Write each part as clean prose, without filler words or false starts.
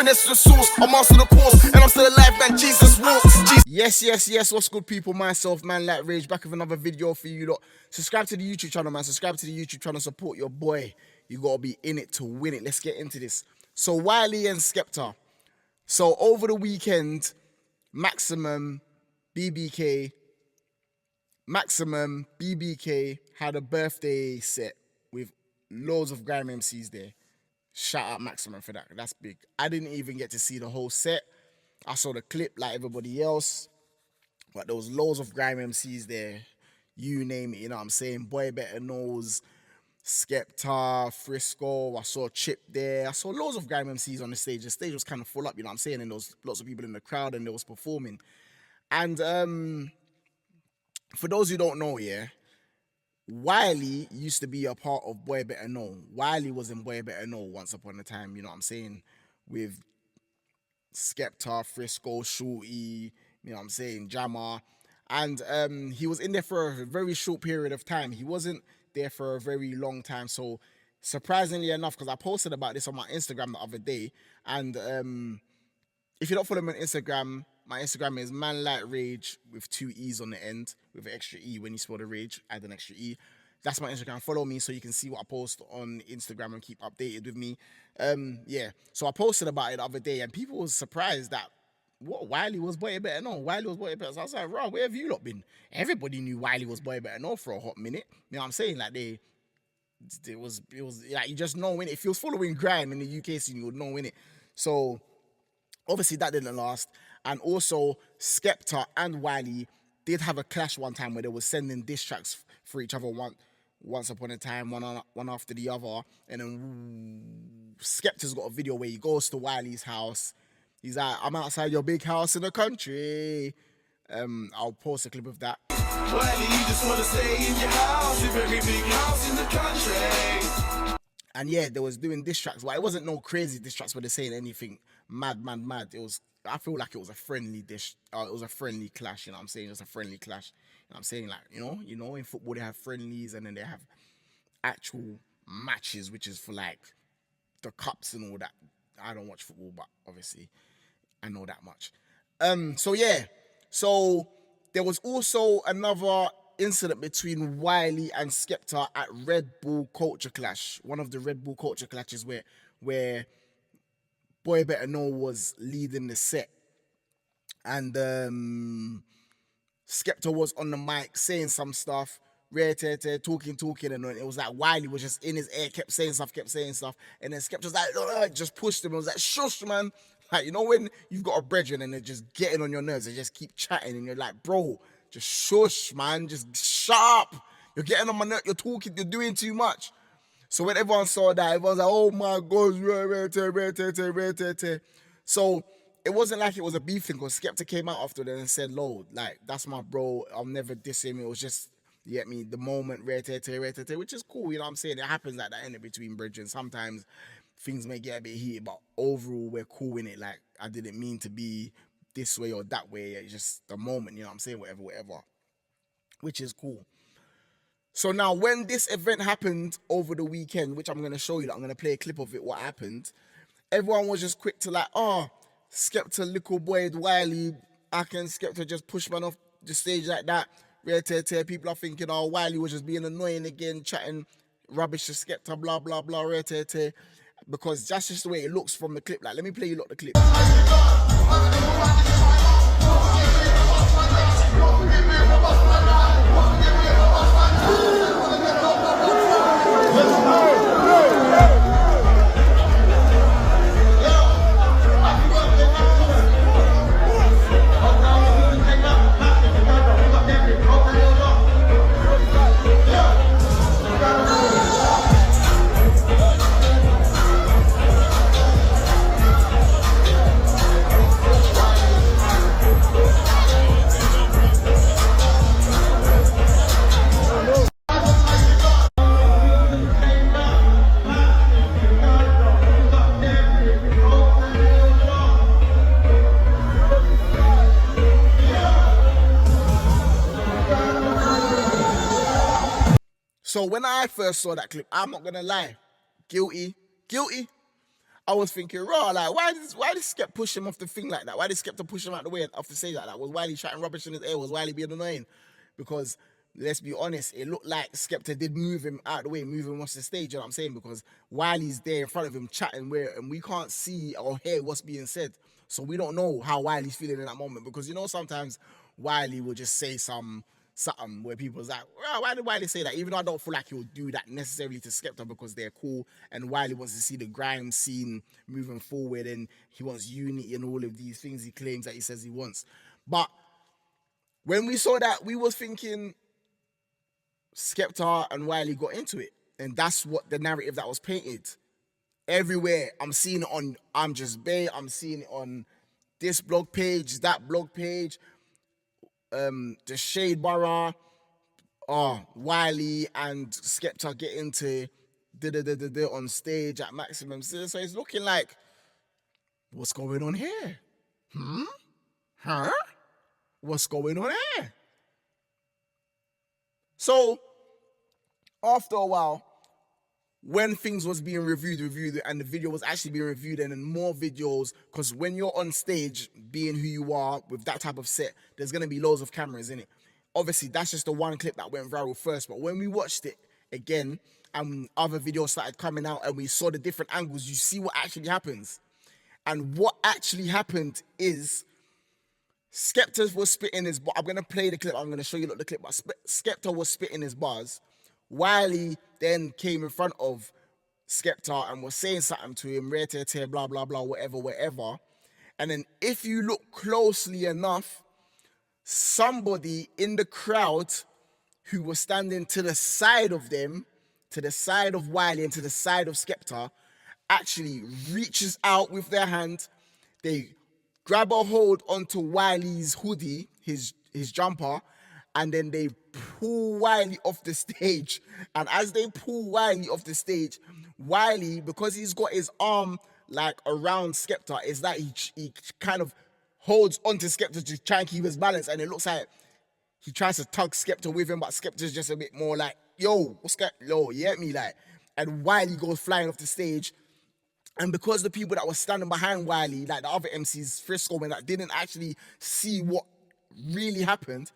finesse the source. I master the course, and I'm still alive, man. Jesus walks. Yes. What's good, people? Myself, man, like Rage, back with another video for you lot. Subscribe to the YouTube channel, man. Subscribe to the YouTube channel. Support your boy. You gotta be in it to win it. Let's get into this. So, Wiley and Skepta. So, over the weekend, Maximum BBK had a birthday set with loads of grime MCs there. Shout out Maximum for that. That's big. I didn't even get to see the whole set. I saw the clip like everybody else. But there was loads of grime MCs there. You name it, you know what I'm saying? Boy Better Knows, Skepta, Frisco. I saw Chip there. I saw loads of grime MCs on the stage. The stage was kind of full up, you know what I'm saying? And there was lots of people in the crowd and they was performing. And for those who don't know, yeah, Wiley used to be a part of Boy Better Know. Wiley was in Boy Better Know once upon a time, you know what I'm saying? With Skepta, Frisco, Shorty, you know what I'm saying, Jammer. And he was in there for a very short period of time. He wasn't there for a very long time. So surprisingly enough, because I posted about this on my Instagram the other day, and if you don't follow me on Instagram, my Instagram is manlightrage with 2 E's on the end, with an extra E. When you spell the rage, add an extra E. That's my Instagram. Follow me so you can see what I post on Instagram and keep updated with me. Yeah, so I posted about it the other day and people was surprised that what Wiley was Boy Better Know. Wiley was Boy Better. So I was like, bro, where have you lot been? Everybody knew Wiley was Boy Better Know for a hot minute. You know what I'm saying? Like it was like, you just know, innit? If you was following grime in the UK scene, you would know, innit? So obviously that didn't last. And also Skepta and Wiley did have a clash one time where they were sending diss tracks for each other once upon a time, one after the other. And then Skepta's got a video where he goes to Wiley's house. He's like, I'm outside your big house in the country. I'll post a clip of that. Wiley, you just want to stay in your house, your very big house in the country. And yeah, they was doing diss tracks, but it wasn't no crazy diss tracks where they're saying anything mad. It was, I feel like it was a friendly dish. It was a friendly clash, you know what I'm saying? It was a friendly clash. You know what I'm saying? Like, you know, in football they have friendlies and then they have actual matches, which is for like the cups and all that. I don't watch football, but obviously I know that much. So yeah. So there was also another incident between Wiley and Skepta at Red Bull Culture Clash. One of the Red Bull Culture Clashes where Boy Better Know was leading the set. And Skepta was on the mic saying some stuff, talking, and it was like Wiley was just in his ear, kept saying stuff, and then Skepta was like, just pushed him. It was like, shush, man. Like, you know when you've got a brethren and they're just getting on your nerves, they just keep chatting, and you're like, bro, just shush, man, just shut up. You're getting on my nerves, you're talking, you're doing too much. So when everyone saw that, everyone was like, oh my God. So it wasn't like it was a beef thing, because Skepta came out after that and said, "Lo, like, that's my bro, I'll never diss him." It was just, you get me, the moment, which is cool, you know what I'm saying? It happens like that in between bridges. Sometimes things may get a bit heated, but overall, we're cool in it. Like, I didn't mean to be this way or that way. It's just the moment, you know what I'm saying? Whatever. Which is cool. So now, when this event happened over the weekend, which I'm going to show you, I'm going to play a clip of it, what happened, everyone was just quick to like, oh, Skepta little boy Wiley, I can Skepta just push man off the stage like that. People are thinking, oh, Wiley was just being annoying again, chatting rubbish to Skepta, blah, blah, blah, because that's just the way it looks from the clip. Like, let me play you the clip. So when I first saw that clip, I'm not gonna lie, guilty. I was thinking, raw, like, why did Skep push him off the thing like that? Why did Skepta push him out the way off the stage like that? Was Wiley chatting rubbish in his ear? Was Wiley being annoying? Because let's be honest, it looked like Skepta did move him out the way, move him off the stage, you know what I'm saying? Because Wiley's there in front of him chatting and we can't see or hear what's being said. So we don't know how Wiley's feeling in that moment. Because you know, sometimes Wiley will just say something where people's like, well, why did Wiley say that? Even though I don't feel like he'll do that necessarily to Skepta because they're cool and Wiley wants to see the grime scene moving forward and he wants unity and all of these things he claims that he says he wants. But when we saw that, we was thinking Skepta and Wiley got into it. And that's what the narrative that was painted. Everywhere, I'm seeing it on I'm Just Bay, I'm seeing it on this blog page, that blog page, the Shade Borough, Wiley and Skepta get into on stage at Maximum. So it's looking like, what's going on here? What's going on here? So, after a while, when things was being reviewed, and the video was actually being reviewed, and then more videos, because when you're on stage, being who you are, with that type of set, there's going to be loads of cameras in it. Obviously, that's just the one clip that went viral first, but when we watched it again, and other videos started coming out, and we saw the different angles, you see what actually happens. And what actually happened is, Skepta was spitting his bars. I'm going to play the clip. I'm going to show you the clip. But Skepta was spitting his bars. Wiley then came in front of Skepta and was saying something to him, blah, blah, blah, whatever. And then if you look closely enough, somebody in the crowd who was standing to the side of them, to the side of Wiley and to the side of Skepta, actually reaches out with their hand. They grab a hold onto Wiley's hoodie, his jumper, and then they pull Wiley off the stage. And as they pull Wiley off the stage, Wiley, because he's got his arm like around Skepta, it's like he kind of holds onto Skepta to try and keep his balance, and it looks like he tries to tug Skepta with him, but Skepta's just a bit more like, yo, what's that? Yo, you get me? Like, and Wiley goes flying off the stage. And because the people that were standing behind Wiley, like the other MCs, Frisco, and that didn't actually see what really happened,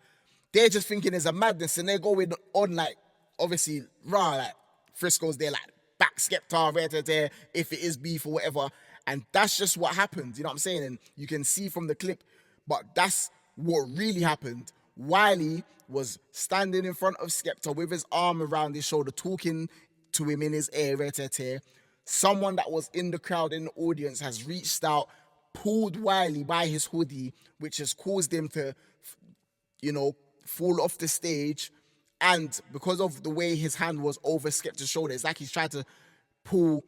they're just thinking it's a madness, and they're going on like, obviously, like Frisco's there, like, back Skepta, if it is beef or whatever, and that's just what happened, you know what I'm saying? And you can see from the clip, but that's what really happened. Wiley was standing in front of Skepta with his arm around his shoulder, talking to him in his ear, Someone that was in the crowd, in the audience, has reached out, pulled Wiley by his hoodie, which has caused him to, fall off the stage. And because of the way his hand was over Skepta's shoulder, it's like he's tried to pull,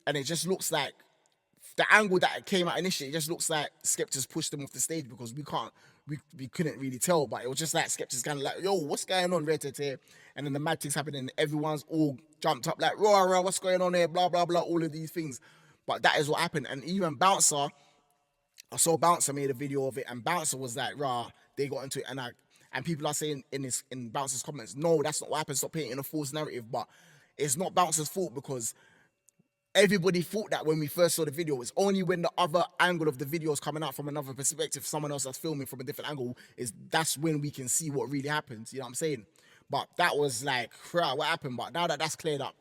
and it just looks like, the angle that it came out initially, it just looks like Skepta's pushed him off the stage, because we couldn't really tell, but it was just like Skepta's kind of like, yo, what's going on, and then the mad things happened, and everyone's all jumped up like, raw, what's going on here, blah, blah, blah, all of these things. But that is what happened. And even Bouncer, I saw Bouncer made a video of it, and Bouncer was like, rah, they got into it, and people are saying in Bouncer's comments, no, that's not what happened, stop painting a false narrative. But it's not Bouncer's fault, because everybody thought that when we first saw the video. It's only when the other angle of the video is coming out from another perspective, someone else that's filming from a different angle, that's when we can see what really happens, you know what I'm saying? But that was like, crap, what happened? But now that that's cleared up,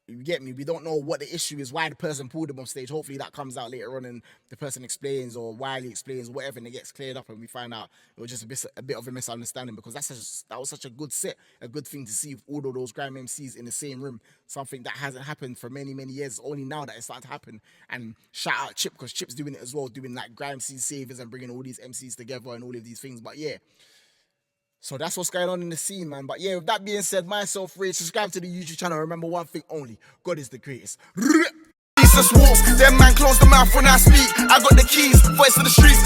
you get me? We don't know what the issue is, why the person pulled him off stage. Hopefully that comes out later on and the person explains, or Wiley explains, whatever, and it gets cleared up and we find out it was just a bit of a misunderstanding, because that was such a good set, a good thing to see with all of those grime MCs in the same room. Something that hasn't happened for many, many years. It's only now that it's starting to happen. And shout out Chip, because Chip's doing it as well, doing like grime scene savers and bringing all these MCs together and all of these things. But yeah, so that's what's going on in the scene, man. But yeah, with that being said, myself, Ray, subscribe to the YouTube channel. Remember one thing only: God is the greatest. Jesus walks, them man close the mouth when I speak. I got the keys, voice of the streets.